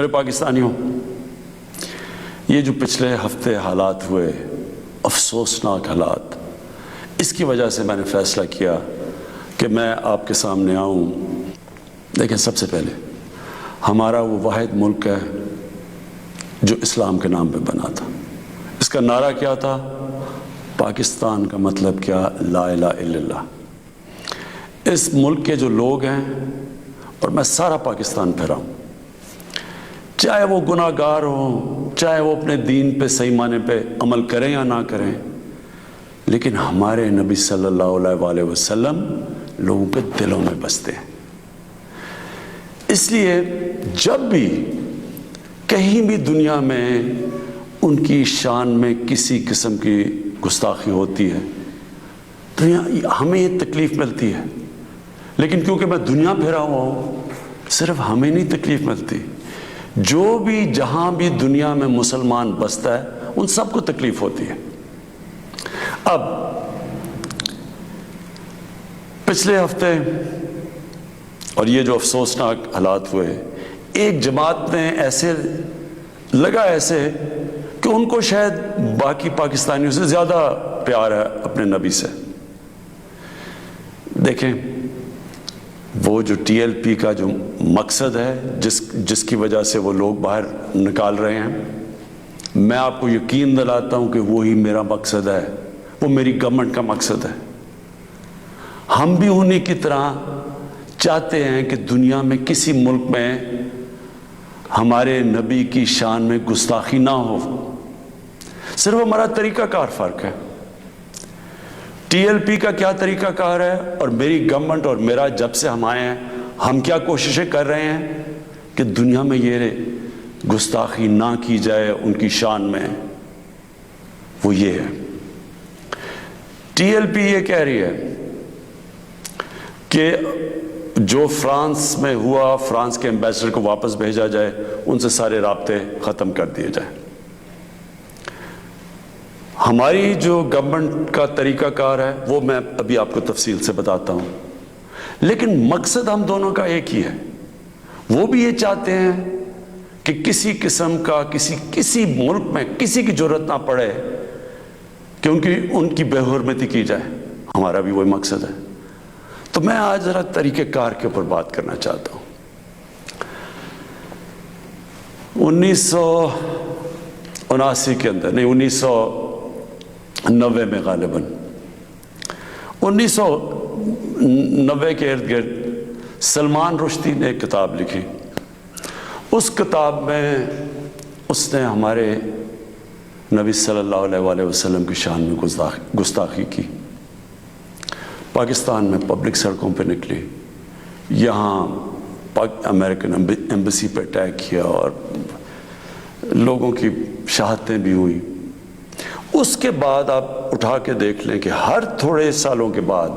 میرے پاکستانیوں، یہ جو پچھلے ہفتے حالات ہوئے، افسوسناک حالات، اس کی وجہ سے میں نے فیصلہ کیا کہ میں آپ کے سامنے آؤں۔ دیکھیں، سب سے پہلے ہمارا وہ واحد ملک ہے جو اسلام کے نام پہ بنا تھا۔ اس کا نعرہ کیا تھا؟ پاکستان کا مطلب کیا؟ لا الہ الا اللہ۔ اس ملک کے جو لوگ ہیں، اور میں سارا پاکستان پھرا ہوں، چاہے وہ گناہ گار ہوں، چاہے وہ اپنے دین پہ صحیح معنی پہ عمل کریں یا نہ کریں، لیکن ہمارے نبی صلی اللہ علیہ وآلہ وسلم لوگوں کے دلوں میں بستے ہیں۔ اس لیے جب بھی کہیں بھی دنیا میں ان کی شان میں کسی قسم کی گستاخی ہوتی ہے تو ہمیں یہ تکلیف ملتی ہے، لیکن کیونکہ میں دنیا پھرا ہوا ہوں، صرف ہمیں نہیں تکلیف ملتی، جو بھی جہاں بھی دنیا میں مسلمان بستا ہے ان سب کو تکلیف ہوتی ہے۔ اب پچھلے ہفتے اور یہ جو افسوسناک حالات ہوئے، ایک جماعت نے ایسے لگا کہ ان کو شاید باقی پاکستانیوں سے زیادہ پیار ہے اپنے نبی سے۔ دیکھیں، وہ جو ٹی ایل پی کا جو مقصد ہے، جس کی وجہ سے وہ لوگ باہر نکال رہے ہیں، میں آپ کو یقین دلاتا ہوں کہ وہی میرا مقصد ہے، وہ میری گورنمنٹ کا مقصد ہے۔ ہم بھی انہی کی طرح چاہتے ہیں کہ دنیا میں کسی ملک میں ہمارے نبی کی شان میں گستاخی نہ ہو، صرف ہمارا طریقہ کار فرق ہے۔ ٹی ایل پی کا کیا طریقہ کار ہے اور میری گورنمنٹ اور میرا جب سے ہم آئے ہیں، ہم کیا کوششیں کر رہے ہیں کہ دنیا میں یہ گستاخی نہ کی جائے ان کی شان میں، وہ یہ ہے۔ ٹی ایل پی یہ کہہ رہی ہے کہ جو فرانس میں ہوا، فرانس کے ایمبیسڈر کو واپس بھیجا جائے، ان سے سارے رابطے ختم کر دیے جائیں۔ ہماری جو گورنمنٹ کا طریقہ کار ہے وہ میں ابھی آپ کو تفصیل سے بتاتا ہوں، لیکن مقصد ہم دونوں کا ایک ہی ہے۔ وہ بھی یہ چاہتے ہیں کہ کسی قسم کا کسی ملک میں کسی کی ضرورت نہ پڑے کہ ان کی بے حرمتی کی جائے، ہمارا بھی وہی مقصد ہے۔ تو میں آج ذرا طریقہ کار کے اوپر بات کرنا چاہتا ہوں۔ 1979 کے اندر، نہیں 1990 میں، غالباً 1990 کے ارد گرد سلمان رشدی نے ایک کتاب لکھی۔ اس کتاب میں اس نے ہمارے نبی صلی اللہ علیہ وآلہ وسلم کی شان میں گستاخی کی۔ پاکستان میں پبلک سڑکوں پہ نکلی، یہاں امریکن ایمبیسی پہ اٹیک کیا اور لوگوں کی شہادتیں بھی ہوئی۔ اس کے بعد آپ اٹھا کے دیکھ لیں کہ ہر تھوڑے سالوں کے بعد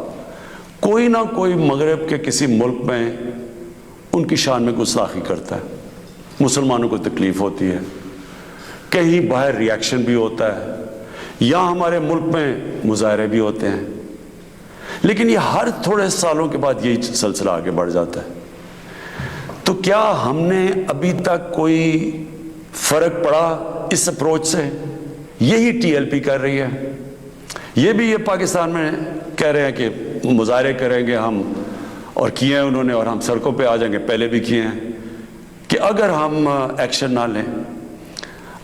کوئی نہ کوئی مغرب کے کسی ملک میں ان کی شان میں گستاخی کرتا ہے، مسلمانوں کو تکلیف ہوتی ہے، کہیں باہر ریاکشن بھی ہوتا ہے، یا ہمارے ملک میں مظاہرے بھی ہوتے ہیں، لیکن یہ ہر تھوڑے سالوں کے بعد یہی سلسلہ آگے بڑھ جاتا ہے۔ تو کیا ہم نے ابھی تک کوئی فرق پڑا اس اپروچ سے؟ یہی ٹی ایل پی کر رہی ہے۔ یہ بھی یہ پاکستان میں کہہ رہے ہیں کہ مظاہرے کریں گے ہم، اور کیے ہیں انہوں نے، اور ہم سڑکوں پہ آ جائیں گے، پہلے بھی کیے ہیں، کہ اگر ہم ایکشن نہ لیں۔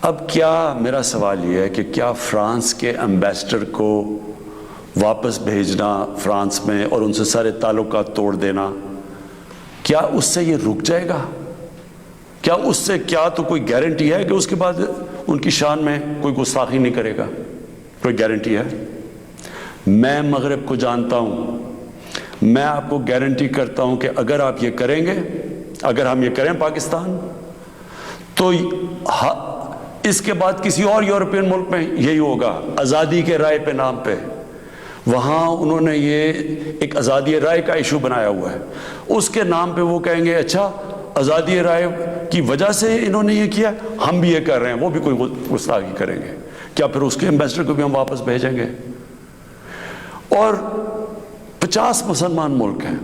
اب کیا میرا سوال یہ ہے کہ کیا فرانس کے ایمبیسڈر کو واپس بھیجنا فرانس میں اور ان سے سارے تعلقات توڑ دینا، کیا اس سے یہ رک جائے گا؟ کیا اس سے تو کوئی گارنٹی ہے کہ اس کے بعد ان کی شان میں کوئی گستاخی نہیں کرے گا؟ کوئی گارنٹی ہے؟ میں مغرب کو جانتا ہوں، میں آپ کو گارنٹی کرتا ہوں کہ اگر آپ یہ کریں گے، اگر ہم یہ کریں پاکستان، تو اس کے بعد کسی اور یورپین ملک میں یہی ہوگا، آزادی کے رائے پہ نام پہ۔ وہاں انہوں نے یہ ایک آزادی رائے کا ایشو بنایا ہوا ہے، اس کے نام پہ وہ کہیں گے اچھا آزادی رائے کی وجہ سے انہوں نے یہ کیا، ہم بھی یہ کر رہے ہیں، وہ بھی کوئی گستاخی کریں گے، کیا پھر اس کے ایمبیسڈر کو بھی ہم واپس بھیجیں گے؟ اور 50 مسلمان ملک ہیں،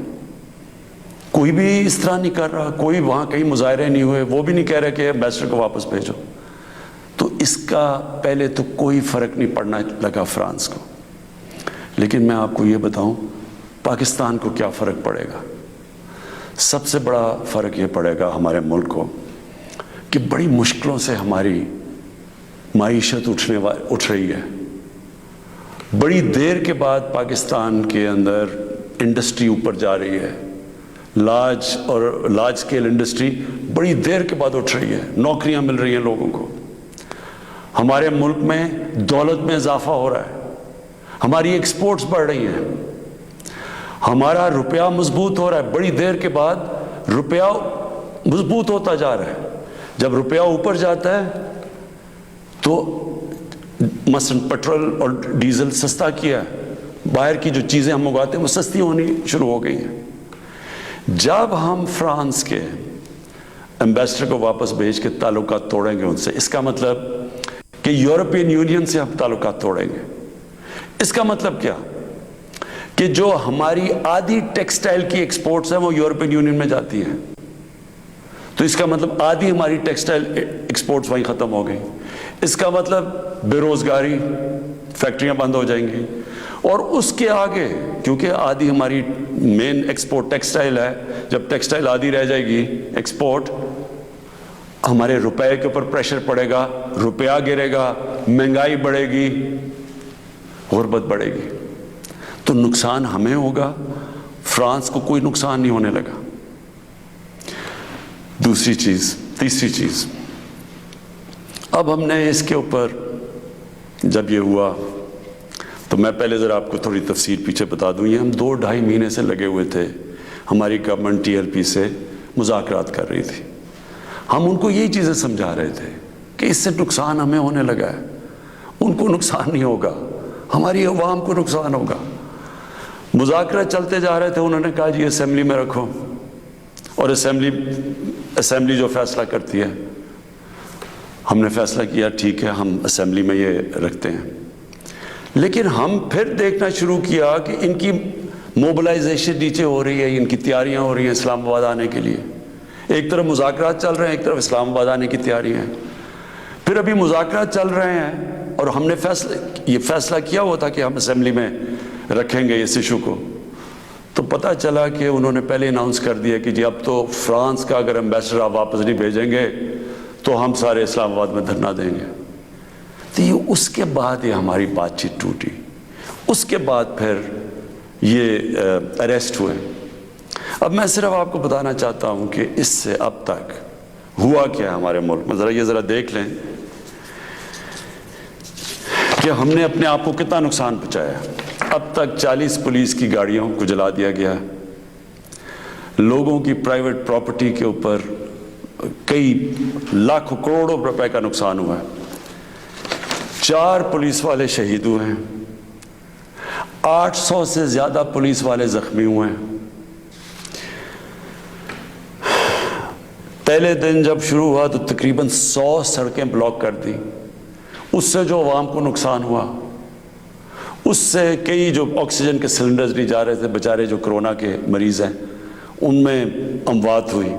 کوئی بھی اس طرح نہیں کر رہا, کوئی وہاں کہیں مظاہرے نہیں ہوئے, وہ بھی نہیں کہہ رہے کہ ایمبیسڈر کو واپس بھیجو. تو اس کا پہلے تو کوئی فرق نہیں پڑنا لگا فرانس کو. لیکن میں آپ کو یہ بتاؤں پاکستان کو کیا فرق پڑے گا. سب سے بڑا فرق یہ پڑے گا ہمارے ملک کو کہ بڑی مشکلوں سے ہماری معیشت اٹھ رہی ہے. بڑی دیر کے بعد پاکستان کے اندر انڈسٹری اوپر جا رہی ہے. لارج اسکیل انڈسٹری بڑی دیر کے بعد اٹھ رہی ہے. نوکریاں مل رہی ہیں لوگوں کو. ہمارے ملک میں دولت میں اضافہ ہو رہا ہے. ہماری ایکسپورٹس بڑھ رہی ہیں. ہمارا روپیہ مضبوط ہو رہا ہے. بڑی دیر کے بعد روپیہ مضبوط ہوتا جا رہا ہے. جب روپیہ اوپر جاتا ہے تو مثلا پیٹرول اور ڈیزل سستا کیا ہے. باہر کی جو چیزیں ہم منگواتے ہیں وہ سستی ہونی شروع ہو گئی ہیں. جب ہم فرانس کے ایمبیسڈر کو واپس بھیج کے تعلقات توڑیں گے ان سے, اس کا مطلب کہ یورپین یونین سے ہم تعلقات توڑیں گے. اس کا مطلب کیا کہ جو ہماری آدھی ٹیکسٹائل کی ایکسپورٹس ہیں وہ یورپین یونین میں جاتی ہیں. تو اس کا مطلب آدھی ہماری ٹیکسٹائل ایکسپورٹس وہیں ختم ہو گئی. اس کا مطلب بے روزگاری, فیکٹریاں بند ہو جائیں گی. اور اس کے آگے کیونکہ آدھی ہماری مین ایکسپورٹ ٹیکسٹائل ہے, جب ٹیکسٹائل آدھی رہ جائے گی ایکسپورٹ, ہمارے روپے کے اوپر پریشر پڑے گا, روپیہ گرے گا, مہنگائی بڑھے گی, غربت بڑھے گی. تو نقصان ہمیں ہوگا, فرانس کو کوئی نقصان نہیں ہونے لگا. تیسری چیز اب ہم نے اس کے اوپر جب یہ ہوا تو میں پہلے ذرا آپ کو تھوڑی تفصیل پیچھے بتا دوں. یہ ہم 2-2.5 مہینے سے لگے ہوئے تھے. ہماری گورنمنٹ ٹی ایل پی سے مذاکرات کر رہی تھی. ہم ان کو یہی چیزیں سمجھا رہے تھے کہ اس سے نقصان ہمیں ہونے لگا ہے, ان کو نقصان نہیں ہوگا, ہماری عوام کو نقصان ہوگا. مذاکرات چلتے جا رہے تھے. انہوں نے کہا جی اسمبلی میں رکھو, اور اسمبلی جو فیصلہ کرتی ہے. ہم نے فیصلہ کیا ٹھیک ہے ہم اسمبلی میں یہ رکھتے ہیں. لیکن ہم پھر دیکھنا شروع کیا کہ ان کی موبلائزیشن نیچے ہو رہی ہے, ان کی تیاریاں ہو رہی ہیں اسلام آباد آنے کے لیے. ایک طرف مذاکرات چل رہے ہیں, ایک طرف اسلام آباد آنے کی تیاریاں ہیں. پھر ابھی مذاکرات چل رہے ہیں اور ہم نے یہ فیصلہ کیا ہوا تھا کہ ہم اسمبلی میں رکھیں گے اس ایشو کو. تو پتہ چلا کہ انہوں نے پہلے اناؤنس کر دیا کہ جی اب تو فرانس کا اگر ایمبیسڈر آپ واپس نہیں بھیجیں گے تو ہم سارے اسلام آباد میں دھرنا دیں گے. تو یہ اس کے بعد یہ ہماری بات چیت ٹوٹی. اس کے بعد پھر یہ اریسٹ ہوئے. اب میں صرف آپ کو بتانا چاہتا ہوں کہ اس سے اب تک ہوا کیا ہے ہمارے ملک میں. ذرا دیکھ لیں کہ ہم نے اپنے آپ کو کتنا نقصان پہنچایا. اب تک 40 پولیس کی گاڑیوں کو جلا دیا گیا. لوگوں کی پرائیویٹ پراپرٹی کے اوپر کئی لاکھوں کروڑوں روپے کا نقصان ہوا ہے. 4 پولیس والے شہید ہوئے ہیں. 800 سے زیادہ پولیس والے زخمی ہوئے ہیں. پہلے دن جب شروع ہوا تو تقریباً 100 سڑکیں بلاک کر دی. اس سے جو عوام کو نقصان ہوا, اس سے کئی جو آکسیجن کے سلنڈرز نہیں جا رہے تھے, بیچارے جو کرونا کے مریض ہیں, ان میں اموات ہوئی.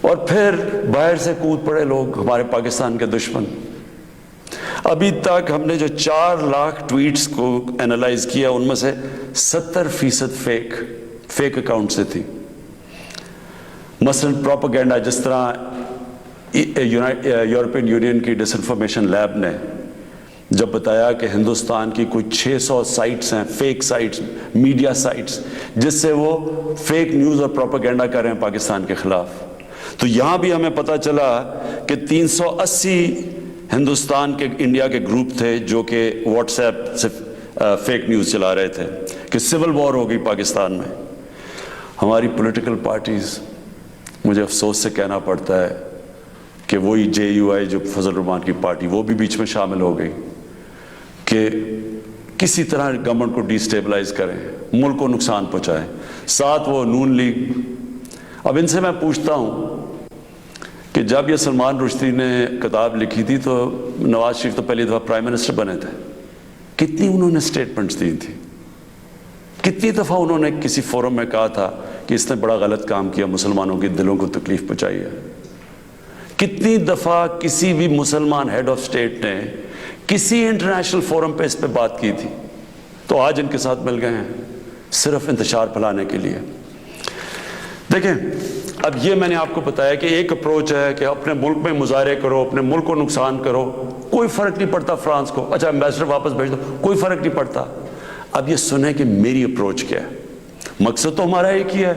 اور پھر باہر سے کود پڑے لوگ, ہمارے پاکستان کے دشمن. ابھی تک ہم نے جو 4 لاکھ ٹویٹس کو اینالائز کیا, ان میں سے 70% فیک اکاؤنٹ سے تھی. مثلا پروپیگنڈا, جس طرح یورپین یونین کی ڈس انفارمیشن لیب نے جب بتایا کہ ہندوستان کی کوئی 600 سائٹس ہیں, فیک سائٹس, میڈیا سائٹس, جس سے وہ فیک نیوز اور پروپیگنڈا کر رہے ہیں پاکستان کے خلاف. تو یہاں بھی ہمیں پتہ چلا کہ 380 ہندوستان کے انڈیا کے گروپ تھے جو کہ واٹس ایپ سے فیک نیوز چلا رہے تھے کہ سول وار ہو گئی پاکستان میں. ہماری پولیٹیکل پارٹیز, مجھے افسوس سے کہنا پڑتا ہے کہ وہی JUI جو فضل الرحمان کی پارٹی, وہ بھی بیچ میں شامل ہو گئی کہ کسی طرح گورنمنٹ کو ڈیسٹیبلائز کریں, ملک کو نقصان پہنچائیں. ساتھ وہ نون لیگ. اب ان سے میں پوچھتا ہوں کہ جب یہ سلمان رشدی نے کتاب لکھی تھی تو نواز شریف تو پہلی دفعہ پرائم منسٹر بنے تھے, کتنی انہوں نے سٹیٹمنٹس دی تھی. کتنی دفعہ انہوں نے کسی فورم میں کہا تھا کہ اس نے بڑا غلط کام کیا، مسلمانوں کے دلوں کو تکلیف پہنچائی ہے. کتنی دفعہ کسی بھی مسلمان ہیڈ آف اسٹیٹ نے کسی انٹرنیشنل فورم پہ اس پہ بات کی تھی، تو آج ان کے ساتھ مل گئے ہیں صرف انتشار پھیلانے کے لیے. دیکھیں، اب یہ میں نے آپ کو بتایا کہ ایک اپروچ ہے کہ اپنے ملک میں مظاہرے کرو، اپنے ملک کو نقصان کرو، کوئی فرق نہیں پڑتا فرانس کو، اچھا ایمبیسڈر واپس بھیج دو، کوئی فرق نہیں پڑتا. اب یہ سنیں کہ میری اپروچ کیا ہے. مقصد تو ہمارا ایک ہی ہے.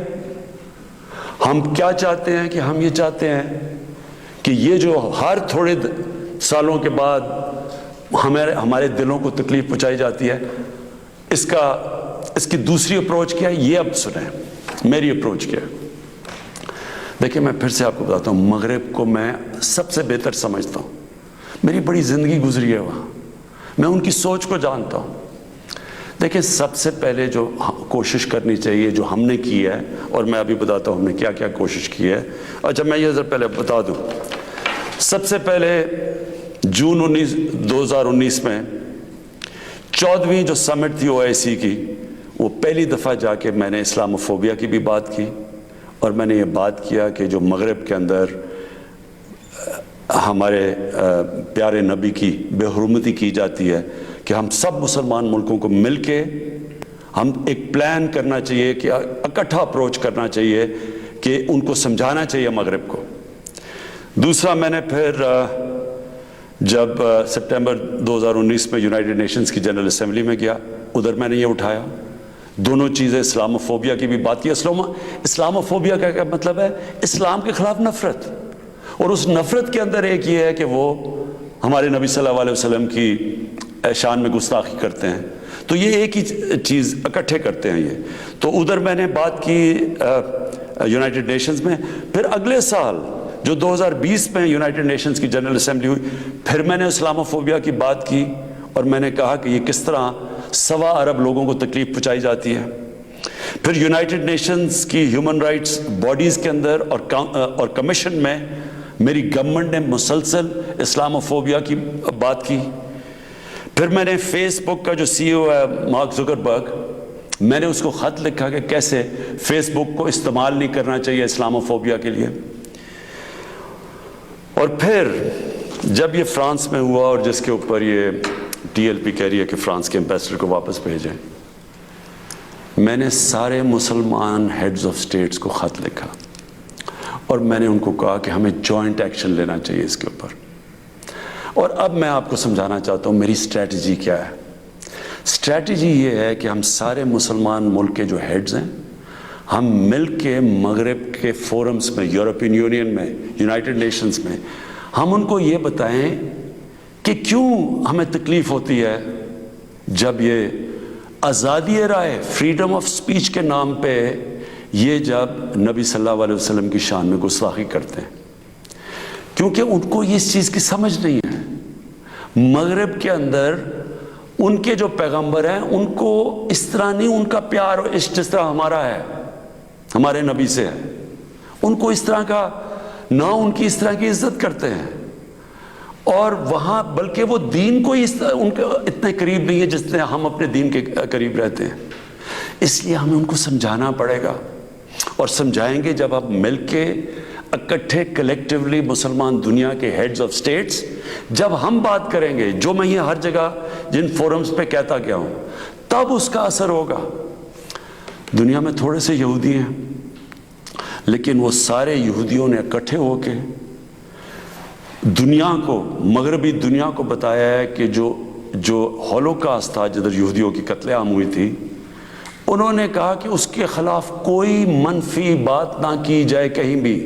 ہم کیا چاہتے ہیں کہ ہم یہ چاہتے ہیں کہ یہ جو ہر تھوڑے سالوں کے بعد ہمارے دلوں کو تکلیف پہنچائی جاتی ہے، اس کی دوسری اپروچ کیا ہے، یہ اب سنیں میری اپروچ کیا ہے. دیکھیں، میں پھر سے آپ کو بتاتا ہوں، مغرب کو میں سب سے بہتر سمجھتا ہوں. میری بڑی زندگی گزری ہے وہاں، میں ان کی سوچ کو جانتا ہوں. دیکھیں، سب سے پہلے جو کوشش کرنی چاہیے، جو ہم نے کی ہے، اور میں ابھی بتاتا ہوں ہم نے کیا کیا کوشش کی ہے. اچھا، میں یہ ذرا پہلے بتا دوں. سب سے پہلے جون 2019 میں 14ویں جو سمٹ تھی OIC کی، وہ پہلی دفعہ جا کے میں نے اسلاموفوبیا کی بھی بات کی، اور میں نے یہ بات کیا کہ جو مغرب کے اندر ہمارے پیارے نبی کی بے حرمتی کی جاتی ہے، کہ ہم سب مسلمان ملکوں کو مل کے ہم ایک پلان کرنا چاہیے، کہ اکٹھا اپروچ کرنا چاہیے، کہ ان کو سمجھانا چاہیے مغرب کو. دوسرا، میں نے پھر جب سپٹمبر 2019 میں یونائٹڈ نیشنز کی جنرل اسمبلی میں گیا، ادھر میں نے یہ اٹھایا دونوں چیزیں، اسلاموفوبیا کی بھی بات کی. اسلاموفوبیا کا کیا مطلب ہے؟ اسلام کے خلاف نفرت، اور اس نفرت کے اندر ایک یہ ہے کہ وہ ہمارے نبی صلی اللہ علیہ وسلم کی شان میں گستاخی کرتے ہیں. تو یہ ایک ہی چیز اکٹھے کرتے ہیں یہ. تو ادھر میں نے بات کی یونائٹڈ نیشنز میں. پھر اگلے سال جو 2020 میں یونائٹڈ نیشنز کی جنرل اسمبلی ہوئی، پھر میں نے اسلاموفوبیا کی بات کی، اور میں نے کہا کہ یہ کس طرح 1.25 ارب لوگوں کو تکلیف پہنچائی جاتی ہے. پھر یونائٹڈ نیشنز کی ہیومن رائٹس باڈیز کے اندر اور کمیشن میں میری گورنمنٹ نے مسلسل اسلاموفوبیا کی بات کی. پھر میں نے فیس بک کا جو CEO ہے مارک زکربرگ، میں نے اس کو خط لکھا کہ کیسے فیس بک کو استعمال نہیں کرنا چاہیے اسلاموفوبیا کے لیے. اور پھر جب یہ فرانس میں ہوا، اور جس کے اوپر یہ TLP کہہ رہی ہے کہ فرانس کے ایمبیسڈر کو واپس بھیجیں، میں نے سارے مسلمان ہیڈز آف سٹیٹس کو خط لکھا، اور میں نے ان کو کہا کہ ہمیں جوائنٹ ایکشن لینا چاہیے اس کے اوپر. اور اب میں آپ کو سمجھانا چاہتا ہوں میری اسٹریٹجی کیا ہے. اسٹریٹجی یہ ہے کہ ہم سارے مسلمان ملک کے جو ہیڈز ہیں، ہم مل کے مغرب کے فورمز میں، یورپین یونین میں، یونائٹڈ نیشنز میں، ہم ان کو یہ بتائیں کہ کیوں ہمیں تکلیف ہوتی ہے جب یہ آزادی رائے، فریڈم آف سپیچ کے نام پہ یہ جب نبی صلی اللہ علیہ وسلم کی شان میں گستاخی کرتے ہیں. کیونکہ ان کو اس چیز کی سمجھ نہیں ہے. مغرب کے اندر ان کے جو پیغمبر ہیں، ان کو اس طرح نہیں، ان کا پیار اور عشق جس طرح ہمارا ہے، ہمارے نبی سے ہے، ان کو اس طرح کا نہ، ان کی اس طرح کی عزت کرتے ہیں. اور وہاں بلکہ وہ دین کو ان کے اتنے قریب نہیں ہے جس طرح ہم اپنے دین کے قریب رہتے ہیں. اس لیے ہمیں ان کو سمجھانا پڑے گا، اور سمجھائیں گے جب آپ مل کے اکٹھے کلیکٹیولی مسلمان دنیا کے ہیڈز آف سٹیٹس جب ہم بات کریں گے، جو میں یہ ہر جگہ جن فورمز پہ کہتا گیا ہوں، تب اس کا اثر ہوگا. دنیا میں تھوڑے سے یہودی ہیں، لیکن وہ سارے یہودیوں نے اکٹھے ہو کے دنیا کو، مغربی دنیا کو بتایا ہے کہ جو ہولوکاسٹ تھا، جدھر یہودیوں کی قتل عام ہوئی تھی، انہوں نے کہا کہ اس کے خلاف کوئی منفی بات نہ کی جائے کہیں بھی،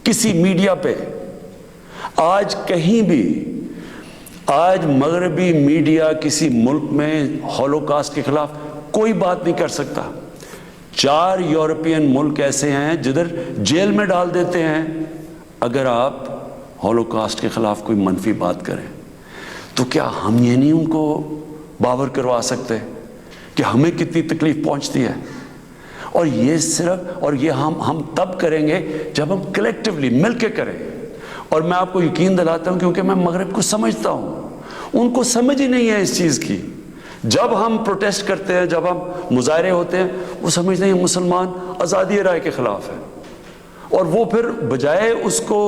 کسی میڈیا پہ. آج کہیں بھی، آج مغربی میڈیا کسی ملک میں ہولوکاسٹ کے خلاف کوئی بات نہیں کر سکتا. 4 یورپین ملک ایسے ہیں جدھر جیل میں ڈال دیتے ہیں اگر آپ ہولوکاسٹ کے خلاف کوئی منفی بات کریں. تو کیا ہم یہ نہیں ان کو باور کروا سکتے کہ ہمیں کتنی تکلیف پہنچتی ہے؟ اور یہ صرف، اور یہ ہم تب کریں گے جب ہم کلیکٹیولی مل کے کریں. اور میں آپ کو یقین دلاتا ہوں، کیونکہ میں مغرب کو سمجھتا ہوں، ان کو سمجھ ہی نہیں ہے اس چیز کی جب ہم پروٹیسٹ کرتے ہیں، جب ہم مظاہرے ہوتے ہیں، وہ سمجھتے ہیں مسلمان آزادی رائے کے خلاف ہے، اور وہ پھر بجائے اس کو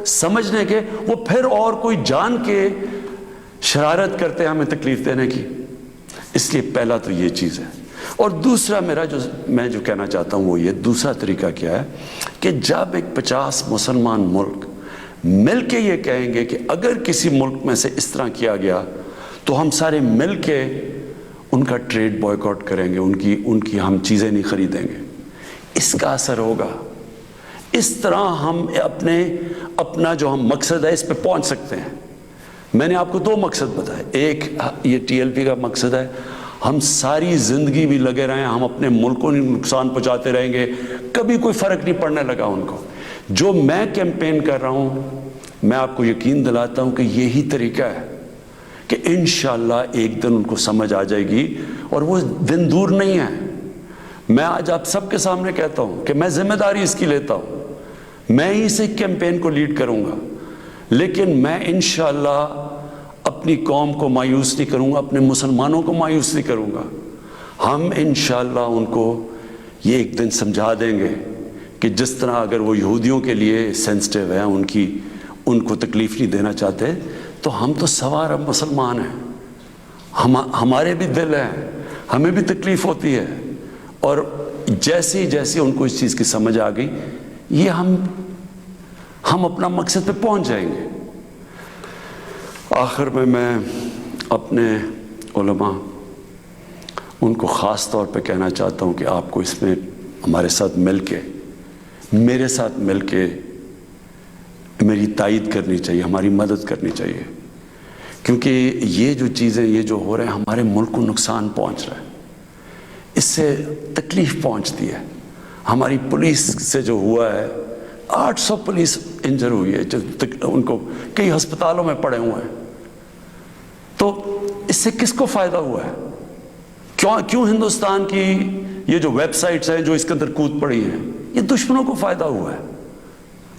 سمجھنے کے وہ پھر اور کوئی جان کے شرارت کرتے ہیں ہمیں تکلیف دینے کی۔ اس لیے پہلا تو یہ چیز ہے۔ اور دوسرا میں جو کہنا چاہتا ہوں وہ یہ، دوسرا طریقہ کیا ہے کہ جب ایک 50 مسلمان ملک مل کے یہ کہیں گے کہ اگر کسی ملک میں سے اس طرح کیا گیا تو ہم سارے مل کے ان کا ٹریڈ بوائیکاٹ کریں گے، ان کی ہم چیزیں نہیں خریدیں گے، اس کا اثر ہوگا۔ اس طرح ہم اپنا جو ہم مقصد ہے اس پہ پہنچ سکتے ہیں۔ میں نے آپ کو 2 مقصد بتائے، ایک یہ TLP کا مقصد ہے، ہم ساری زندگی بھی لگے رہیں، ہم اپنے ملک کو نقصان پہنچاتے رہیں گے، کبھی کوئی فرق نہیں پڑنے لگا ان کو۔ جو میں کیمپین کر رہا ہوں، میں آپ کو یقین دلاتا ہوں کہ یہی طریقہ ہے کہ انشاءاللہ ایک دن ان کو سمجھ آ جائے گی، اور وہ دن دور نہیں ہے۔ میں آج آپ سب کے سامنے کہتا ہوں کہ میں ذمہ داری اس کی لیتا ہوں، میں ہی سے کیمپین کو لیڈ کروں گا، لیکن میں انشاءاللہ اپنی قوم کو مایوس نہیں کروں گا، اپنے مسلمانوں کو مایوس نہیں کروں گا۔ ہم انشاءاللہ ان کو یہ ایک دن سمجھا دیں گے کہ جس طرح اگر وہ یہودیوں کے لیے سینسٹیو ہیں، ان کو تکلیف نہیں دینا چاہتے، تو ہم تو سوا عرب مسلمان ہیں، ہمارے بھی دل ہیں، ہمیں بھی تکلیف ہوتی ہے، اور جیسی ان کو اس چیز کی سمجھ آ گئی، یہ ہم اپنا مقصد پہ پہنچ جائیں گے۔ آخر میں اپنے علماء ان کو خاص طور پہ کہنا چاہتا ہوں کہ آپ کو اس میں ہمارے ساتھ مل کے، میرے ساتھ مل کے میری تائید کرنی چاہیے، ہماری مدد کرنی چاہیے، کیونکہ یہ جو چیزیں یہ جو ہو رہے ہیں ہمارے ملک کو نقصان پہنچ رہا ہے، اس سے تکلیف پہنچتی ہے۔ ہماری پولیس سے جو ہوا ہے، 800 پولیس انجر ہوئی ہے، ان کو کئی ہسپتالوں میں پڑے ہوئے ہیں، تو اس سے کس کو فائدہ ہوا ہے؟ کیوں ہندوستان کی یہ جو ویب سائٹس ہیں جو اس کے اندر کود پڑی ہیں، یہ دشمنوں کو فائدہ ہوا ہے؟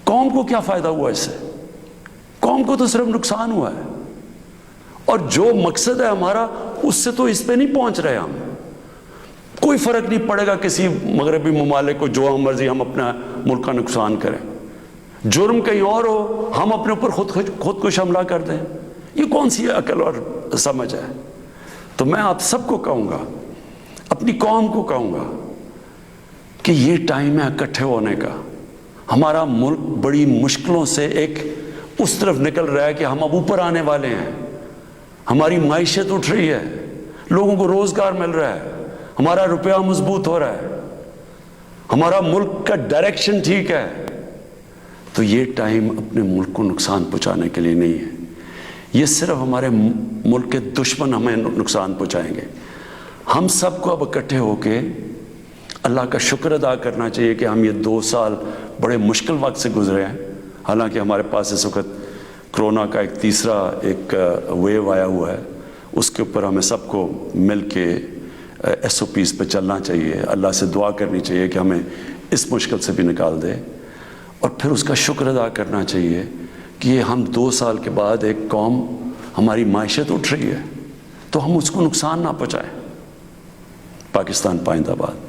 قوم کو کیا فائدہ ہوا اس سے؟ قوم کو تو صرف نقصان ہوا ہے، اور جو مقصد ہے ہمارا اس سے تو اس پہ نہیں پہنچ رہے ہم۔ کوئی فرق نہیں پڑے گا کسی مغربی ممالک کو، جو ہم مرضی ہم اپنا ملک کا نقصان کریں، جرم کہیں اور ہو، ہم اپنے اوپر خودکش حملہ کر دیں، یہ کون سی عقل اور سمجھ ہے؟ تو میں آپ سب کو کہوں گا، اپنی قوم کو کہوں گا کہ یہ ٹائم ہے اکٹھے ہونے کا۔ ہمارا ملک بڑی مشکلوں سے ایک اس طرف نکل رہا ہے کہ ہم اب اوپر آنے والے ہیں، ہماری معیشت اٹھ رہی ہے، لوگوں کو روزگار مل رہا ہے، ہمارا روپیہ مضبوط ہو رہا ہے، ہمارا ملک کا ڈائریکشن ٹھیک ہے۔ تو یہ ٹائم اپنے ملک کو نقصان پہنچانے کے لیے نہیں ہے، یہ صرف ہمارے ملک کے دشمن ہمیں نقصان پہنچائیں گے۔ ہم سب کو اب اکٹھے ہو کے اللہ کا شکر ادا کرنا چاہیے کہ ہم یہ 2 سال بڑے مشکل وقت سے گزرے ہیں، حالانکہ ہمارے پاس اس وقت کرونا کا ایک تیسرا ویو آیا ہوا ہے، اس کے اوپر ہمیں سب کو مل کے SOPs پہ چلنا چاہیے، اللہ سے دعا کرنی چاہیے کہ ہمیں اس مشکل سے بھی نکال دے، اور پھر اس کا شکر ادا کرنا چاہیے کہ ہم 2 سال کے بعد ایک قوم، ہماری معیشت اٹھ رہی ہے، تو ہم اس کو نقصان نہ پہنچائیں۔ پاکستان پائندہ باد۔